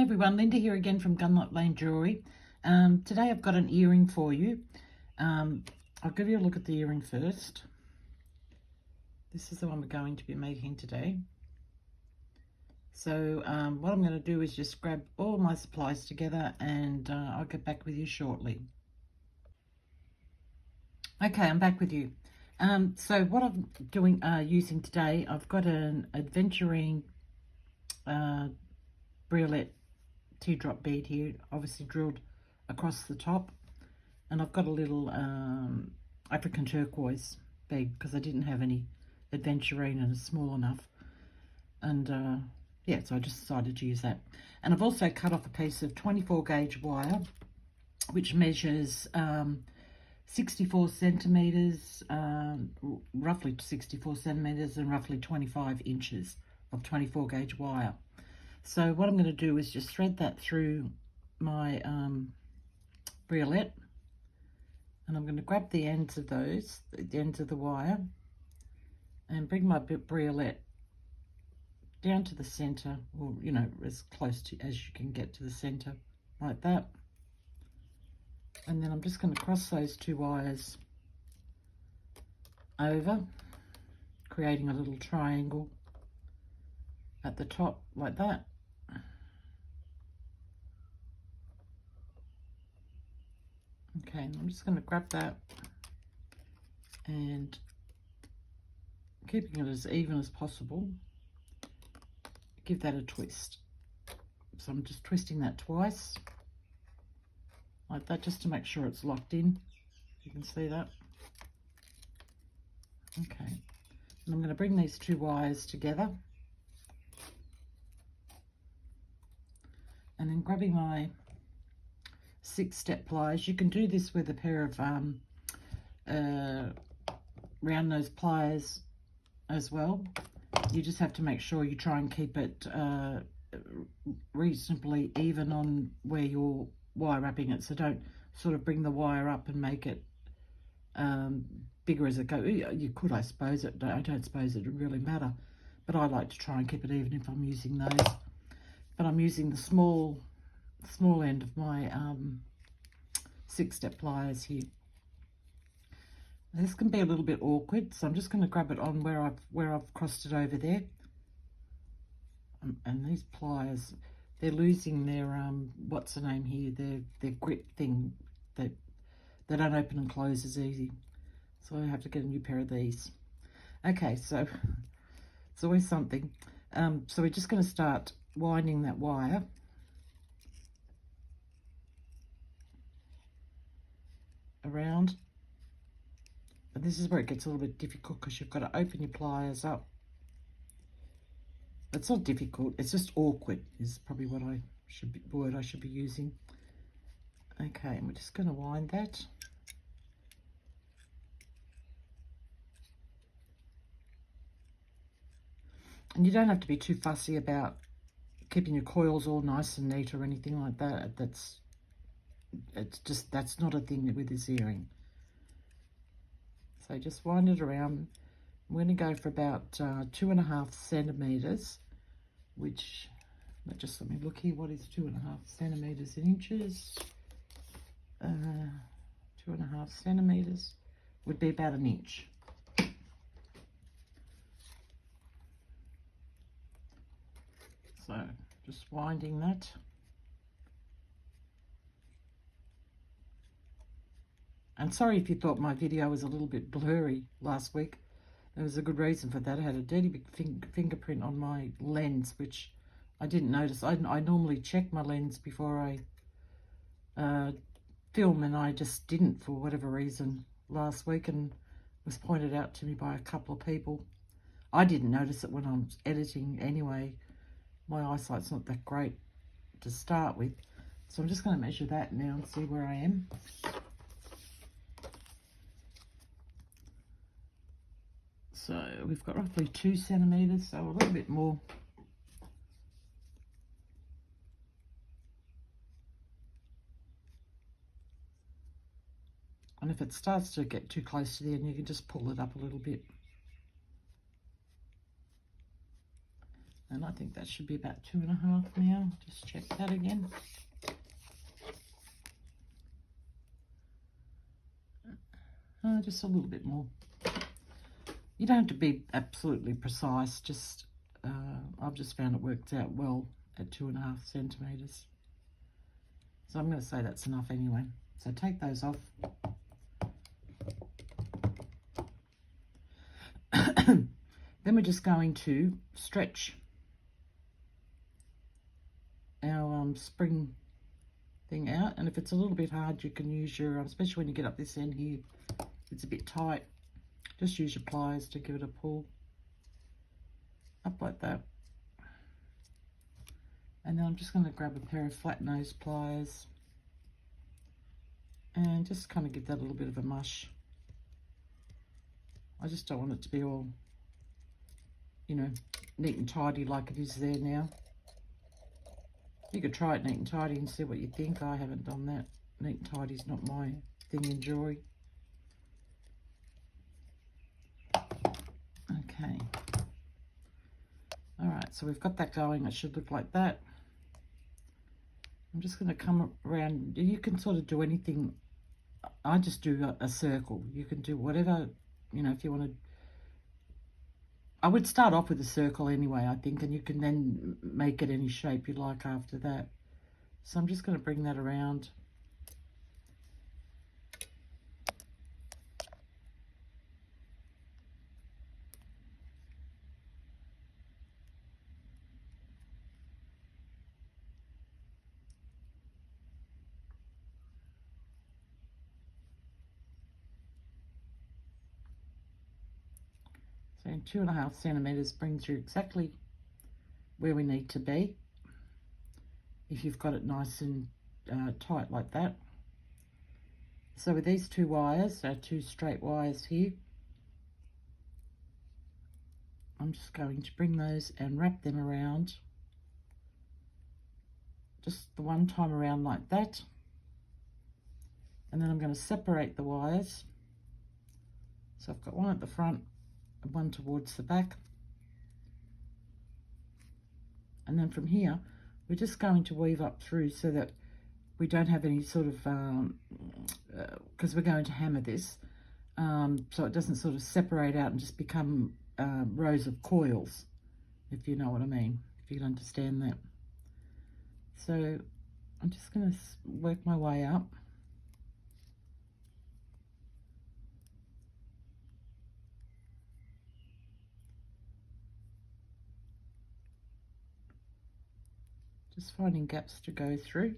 everyone, Linda here again from Gunlock Lane Jewellery. Today I've got an earring for you. I'll give you a look at the earring first. This is the one we're going to be making today. So what I'm going to do is just grab all my supplies together and I'll get back with you shortly. Okay, I'm back with you. So what I'm doing using today, I've got an Adventuring briolette teardrop bead here, obviously drilled across the top, and I've got a little African turquoise bead because I didn't have any Adventuring and it's small enough, and yeah, so I just decided to use that. And I've also cut off a piece of 24 gauge wire which measures 64 centimeters, roughly 64 centimeters, and roughly 25 inches of 24 gauge wire. So what I'm going to do is just thread that through my briolette, and I'm going to grab the ends of those, the ends of the wire, and bring my briolette down to the center, or you know, as close to as you can get to the center, like that. And then I'm just going to cross those two wires over, creating a little triangle at the top like that. Okay, and I'm just going to grab that and keeping it as even as possible, give that a twist. So I'm just twisting that twice like that, just to make sure it's locked in. You can see that. Okay, and I'm going to bring these two wires together, and then grabbing my 6-step pliers. You can do this with a pair of round nose pliers as well. You just have to make sure you try and keep it reasonably even on where you're wire wrapping it, so don't sort of bring the wire up and make it bigger as it goes. You could, I suppose. I don't suppose it would really matter, but I like to try and keep it even if I'm using those. But I'm using the small end of my 6-step pliers here. This can be a little bit awkward, so I'm just going to grab it on where I've crossed it over there. And these pliers, they're losing their what's the name here? Their grip thing. They don't open and close as easy, so I have to get a new pair of these. Okay, so it's always something. So we're just going to start winding that wire around. And this is where it gets a little bit difficult because you've got to open your pliers up. It's not difficult, it's just awkward is probably what I should be using. Okay, and we're just going to wind that. And you don't have to be too fussy about keeping your coils all nice and neat or anything like that. That's not a thing with this earring. So just wind it around. I'm going to go for about 2.5 centimeters, which, just let me look here, what is 2.5 centimeters in inches? 2.5 centimeters would be about an inch. So just winding that. And sorry if you thought my video was a little bit blurry last week. There was a good reason for that. I had a dirty big fingerprint on my lens, which I didn't notice. I normally check my lens before I film, and I just didn't for whatever reason last week, and was pointed out to me by a couple of people. I didn't notice it when I was editing anyway. My eyesight's not that great to start with. So I'm just going to measure that now and see where I am. So we've got roughly 2 centimeters, so a little bit more. And if it starts to get too close to the end, you can just pull it up a little bit. And I think that should be about 2.5 now. Just check that again. Just a little bit more. You don't have to be absolutely precise, just I've just found it worked out well at 2.5 centimetres. So I'm going to say that's enough anyway. So take those off. Then we're just going to stretch our spring thing out. And if it's a little bit hard, you can use your, especially when you get up this end here, it's a bit tight. Just use your pliers to give it a pull. Up like that. And then I'm just going to grab a pair of flat nose pliers and just kind of give that a little bit of a mush. I just don't want it to be all, you know, neat and tidy like it is there now. You could try it neat and tidy and see what you think. I haven't done that. Neat and tidy is not my thing in jewellery. Okay. Alright, so we've got that going. It should look like that. I'm just going to come around. You can sort of do anything. I just do a circle. You can do whatever, you know, if you want to. I would start off with a circle anyway, I think, and you can then make it any shape you like after that. So I'm just going to bring that around. So 2.5 centimetres brings you exactly where we need to be. If you've got it nice and tight like that. So with these two wires, our two straight wires here, I'm just going to bring those and wrap them around. Just the one time around like that. And then I'm going to separate the wires. So I've got one at the front, one towards the back, and then from here we're just going to weave up through so that we don't have any sort of because we're going to hammer this, so it doesn't sort of separate out and just become rows of coils, if you know what I mean, if you can understand that. So I'm just going to work my way up. Just finding gaps to go through.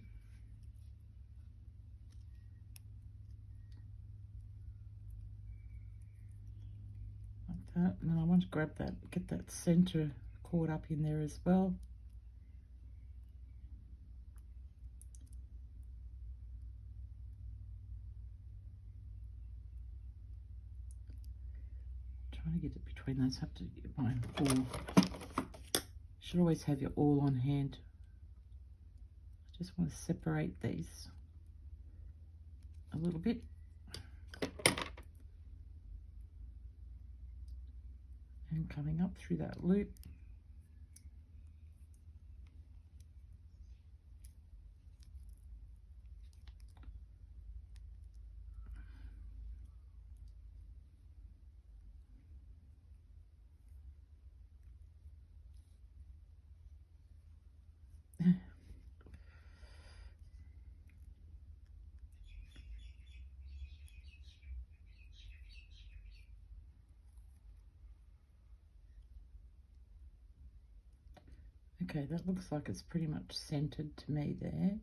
Like that. And then I want to grab that, get that center caught up in there as well. Trying to get it between those. Have to get my awl. Should always have your awl on hand. Just want to separate these a little bit. And coming up through that loop. Okay, that looks like it's pretty much centered to me there.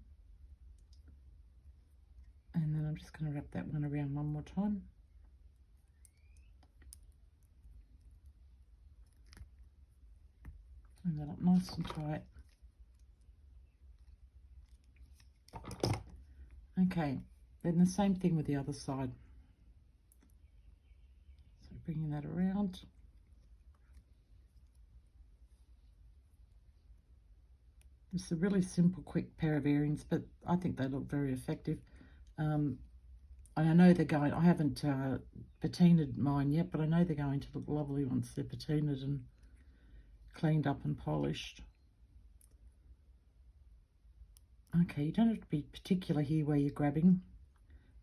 And then I'm just going to wrap that one around one more time. Bring that up nice and tight. Okay, then the same thing with the other side. So bringing that around. It's a really simple, quick pair of earrings, but I think they look very effective. And I know they're going, I haven't patinaed mine yet, but I know they're going to look lovely once they're patinaed and cleaned up and polished. Okay, you don't have to be particular here where you're grabbing,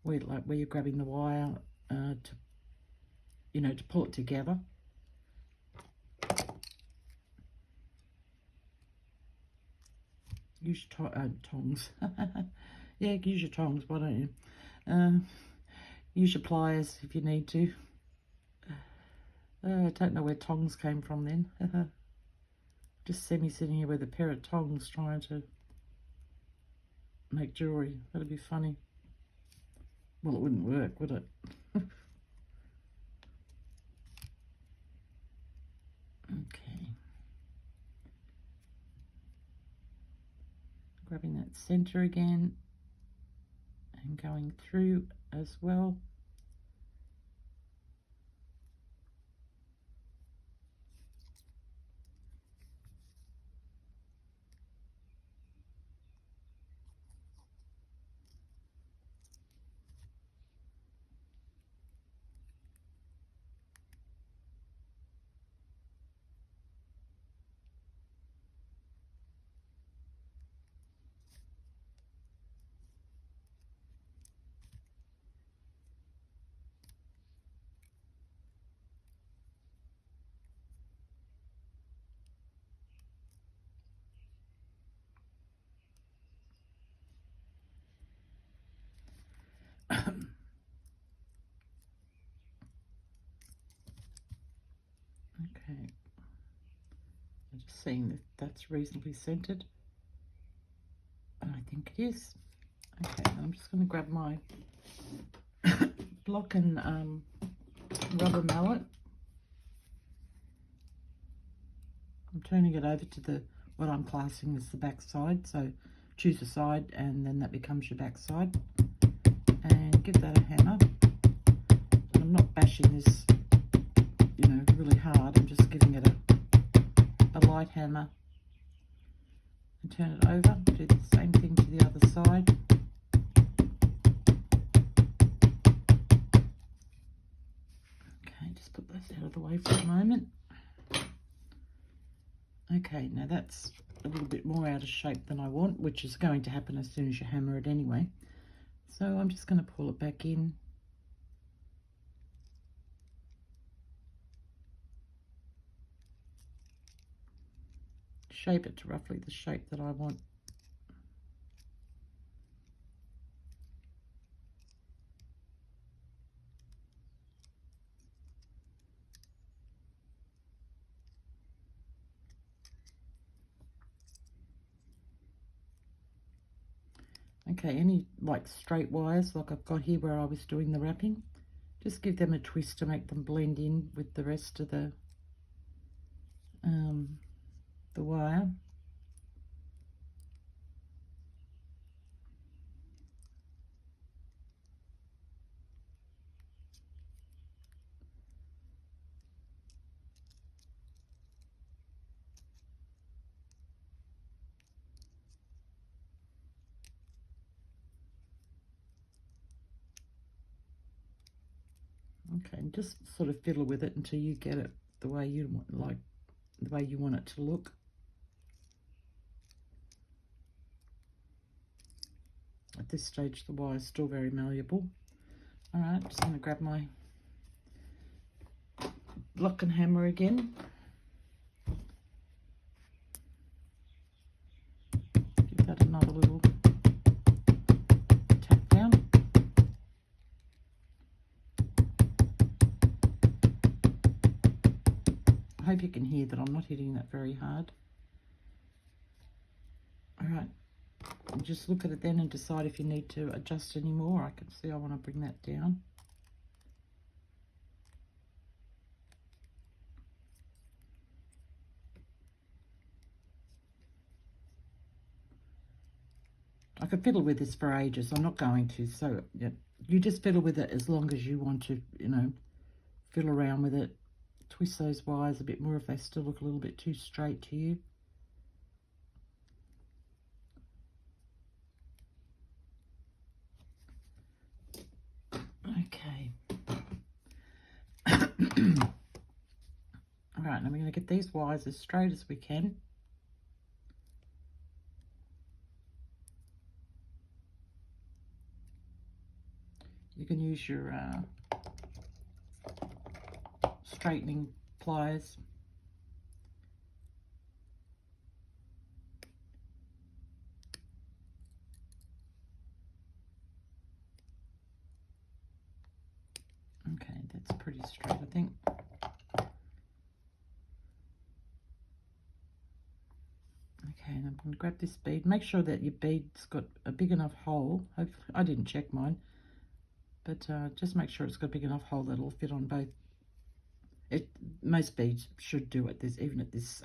where you're grabbing the wire to pull it together. Use your tongs. Yeah, use your tongs. Why don't you? Use your pliers if you need to. I don't know where tongs came from then. Just see me sitting here with a pair of tongs trying to make jewellery. That'd be funny. Well, it wouldn't work, would it? Okay. Grabbing that centre again and going through as well. Okay, I'm just seeing that that's reasonably centered, and I think it is. Okay, I'm just going to grab my block and rubber mallet. I'm turning it over to what I'm classing as the back side, so choose a side and then that becomes your back side, and give that a hammer. And I'm not bashing this really hard, I'm just giving it a light hammer, and turn it over. Do the same thing to the other side. Okay, just put those out of the way for a moment. Okay, now that's a little bit more out of shape than I want, which is going to happen as soon as you hammer it anyway. So I'm just going to pull it back in. Shape it to roughly the shape that I want. Okay, any like straight wires like I've got here where I was doing the wrapping, just give them a twist to make them blend in with the rest of the wire. Okay, and just sort of fiddle with it until you get it the way you want, the way you want it to look. At this stage, the wire is still very malleable. All right, just going to grab my block and hammer again. Give that another little tap down. I hope you can hear that I'm not hitting that very hard. All right, just look at it then and decide if you need to adjust any more. I can see I want to bring that down. I could fiddle with this for ages. I'm not going to, so yeah, you just fiddle with it as long as you want to, fiddle around with it. Twist those wires a bit more if they still look a little bit too straight to you. Okay. All right, I'm we're going to get these wires as straight as we can. You can use your straightening pliers. Okay, that's pretty straight, I think. Okay, and I'm going to grab this bead. Make sure that your bead's got a big enough hole. Hopefully, I didn't check mine, but just make sure it's got a big enough hole that it'll fit on both. Most beads should do it. There's even at this,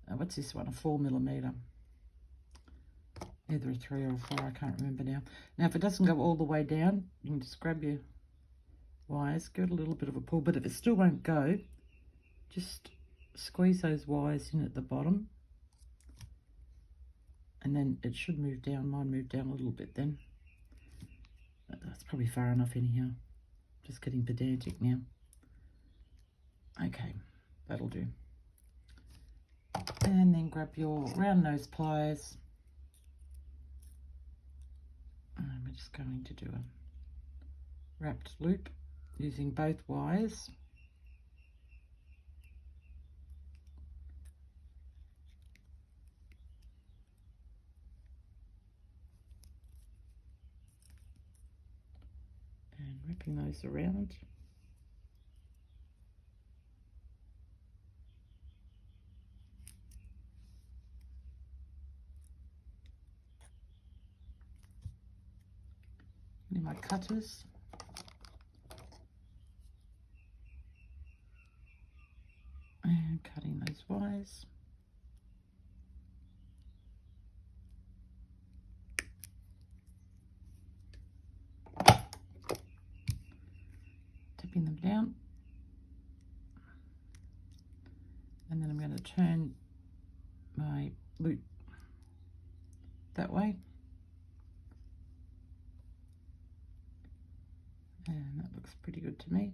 what's this one? A 4mm. Either a 3 or a 4, I can't remember now. Now, if it doesn't go all the way down, you can just grab your wires, give it a little bit of a pull, but if it still won't go, just squeeze those wires in at the bottom, and then it should move down. Mine moved down a little bit then. That's probably far enough anyhow. Just getting pedantic now. Okay, that'll do. And then grab your round nose pliers. And we're just going to do a wrapped loop using both wires. And wrapping those around. In my cutters. And cutting those wires. Tipping them down. And then I'm going to turn my loop that way. And that looks pretty good to me.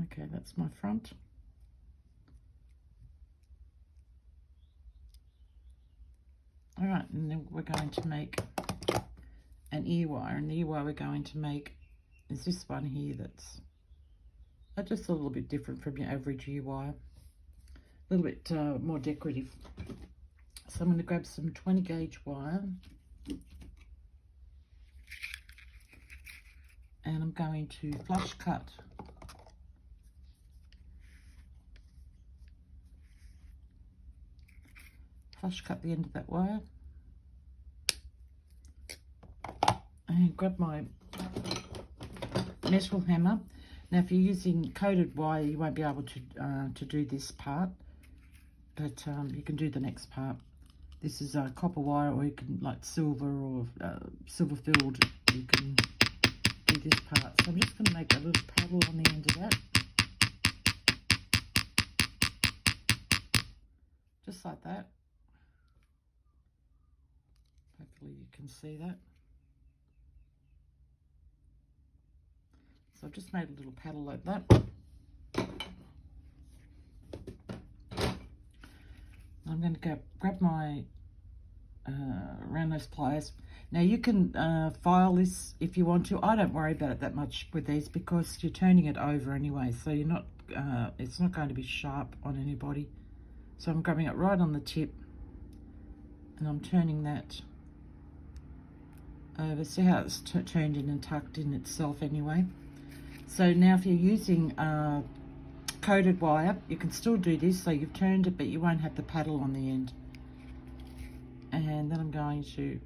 Okay, that's my front. All right, and then we're going to make an ear wire, and the ear wire we're going to make is this one here that's just a little bit different from your average ear wire, a little bit more decorative. So I'm going to grab some 20 gauge wire, and I'm going to flush cut the end of that wire, and grab my metal hammer. Now, if you're using coated wire, you won't be able to do this part, but you can do the next part. This is copper wire, or you can, like silver or silver filled, you can do this part. So I'm just going to make a little paddle on the end of that. Just like that. Hopefully you can see that. So I've just made a little paddle like that. I'm going to go grab my round nose pliers. Now you can file this if you want to. I don't worry about it that much with these because you're turning it over anyway, so you're not. It's not going to be sharp on anybody. So I'm grabbing it right on the tip, and I'm turning that over. See how it's turned in and tucked in itself anyway. So now if you're using coated wire, you can still do this. So you've turned it, but you won't have the paddle on the end. And then I'm going to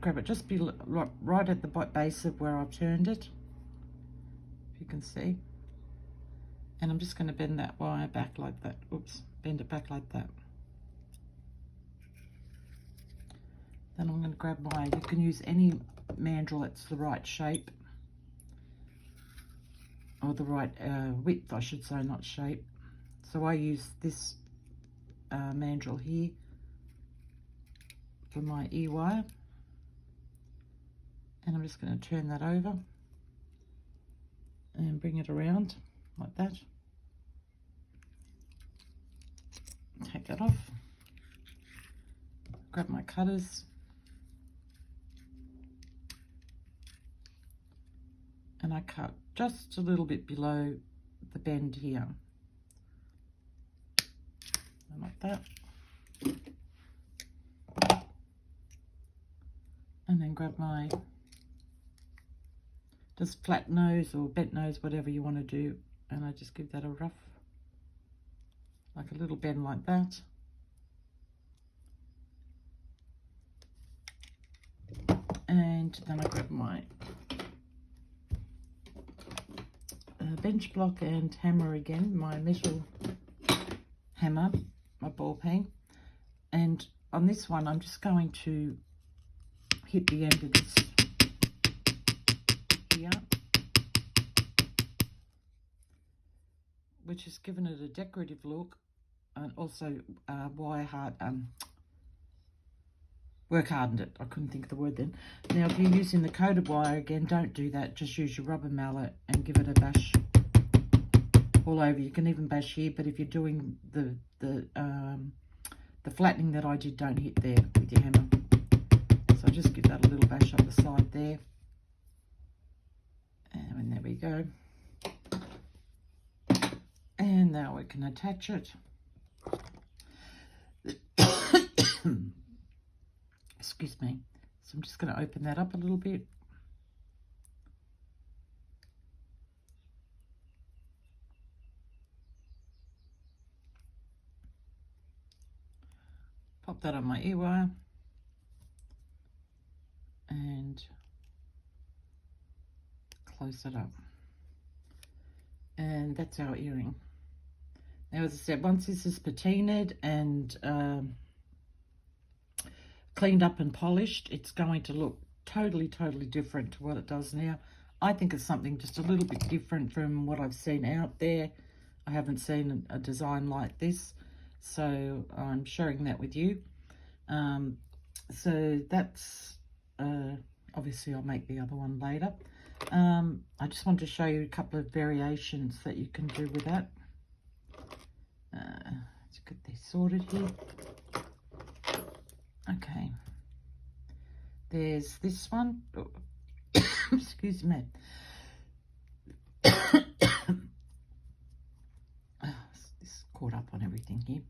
grab it just right at the base of where I've turned it, if you can see. And I'm just going to bend that wire back like that. Oops, bend it back like that. Then I'm going to grab you can use any mandrel that's the right shape, or the right width, I should say, not shape. So I use this mandrel here for my ear wire, and I'm just going to turn that over and bring it around like that. Take that off, grab my cutters, and I cut just a little bit below the bend here, and like that, and then grab my just flat nose or bent nose, whatever you want to do, and I just give that a rough, like a little bend like that. And then I grab my bench block and hammer again, my metal hammer, my ball peen, and on this one I'm just going to hit the end of this here, which has given it a decorative look, and also work hardened it. I couldn't think of the word then. Now if you're using the coated wire, again, don't do that. Just use your rubber mallet and give it a bash all over. You can even bash here, but if you're doing the flattening that I did, don't hit there with your hammer. So just give that a little bash up the side there, and there we go. And now we can attach it. Excuse me. So I'm just going to open that up a little bit. Pop that on my ear wire. And close it up. And that's our earring. Now, as I said, once this is patinaed and cleaned up and polished, it's going to look totally different to what it does now. I think it's something just a little bit different from what I've seen out there. I haven't seen a design like this, so I'm sharing that with you. So that's obviously I'll make the other one later. I just wanted to show you a couple of variations that you can do with that. Let's get this sorted here. Okay, there's this one. Oh, excuse me. Oh, this caught up on everything here.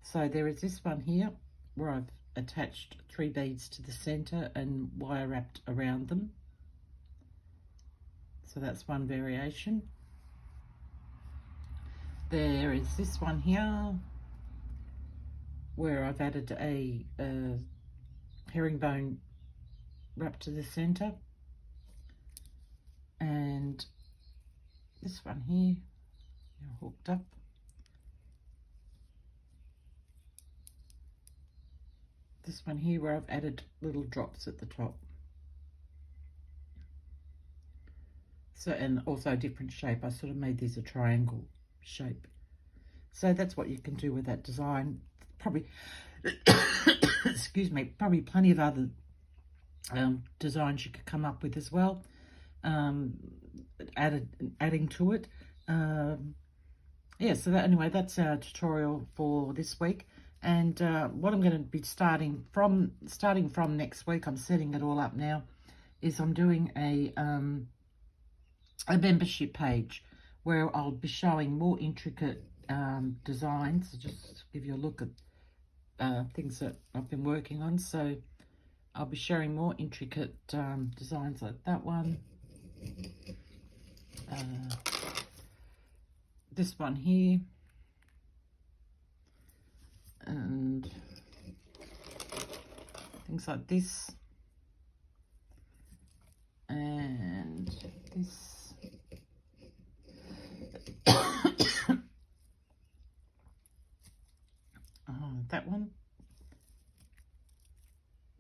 So there is this one here where I've attached 3 beads to the center and wire wrapped around them. So that's one variation. There is this one here where I've added a herringbone wrap to the center, and this one here hooked up. This one here where I've added little drops at the top. So, and also a different shape. I sort of made these a triangle shape. So that's what you can do with that design. Probably, excuse me, probably plenty of other designs you could come up with as well, adding to it. Yeah, so that, anyway, that's our tutorial for this week. And what I'm going to be starting from next week, I'm setting it all up now, is I'm doing a membership page where I'll be showing more intricate designs. Just to give you a look at things that I've been working on. So I'll be sharing more intricate designs like that one, this one here, and things like this, and this.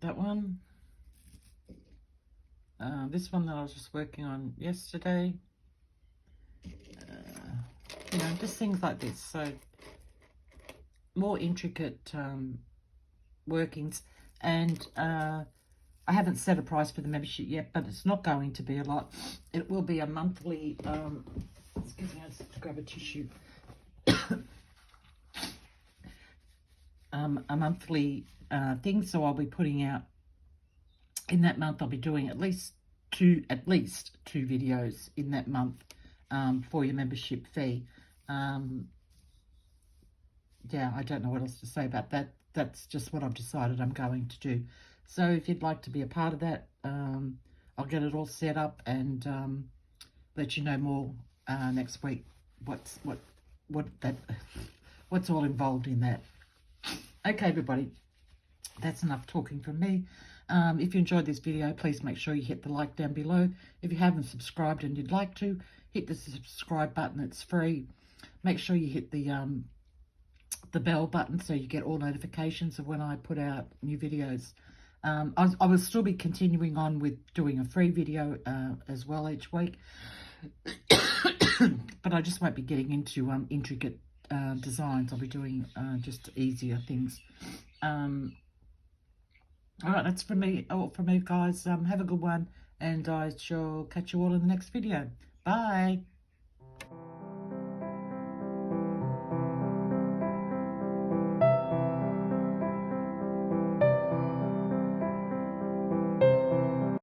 That one, this one that I was just working on yesterday, you know, just things like this. So more intricate workings, and I haven't set a price for the membership yet, but it's not going to be a lot. It will be a monthly, excuse me, I just have to grab a tissue. A monthly thing, so I'll be putting out, in that month, I'll be doing at least two videos in that month for your membership fee. Yeah, I don't know what else to say about that. That's just what I've decided I'm going to do. So if you'd like to be a part of that, I'll get it all set up and let you know more next week. What's all involved in that. Okay, everybody, that's enough talking from me. If you enjoyed this video, please make sure you hit the like down below. If you haven't subscribed and you'd like to, hit the subscribe button. It's free. Make sure you hit the bell button so you get all notifications of when I put out new videos. I will still be continuing on with doing a free video as well each week, but I just won't be getting into intricate designs. I'll be doing just easier things. All right, that's all from me, guys. Have a good one, and I shall catch you all in the next video. Bye.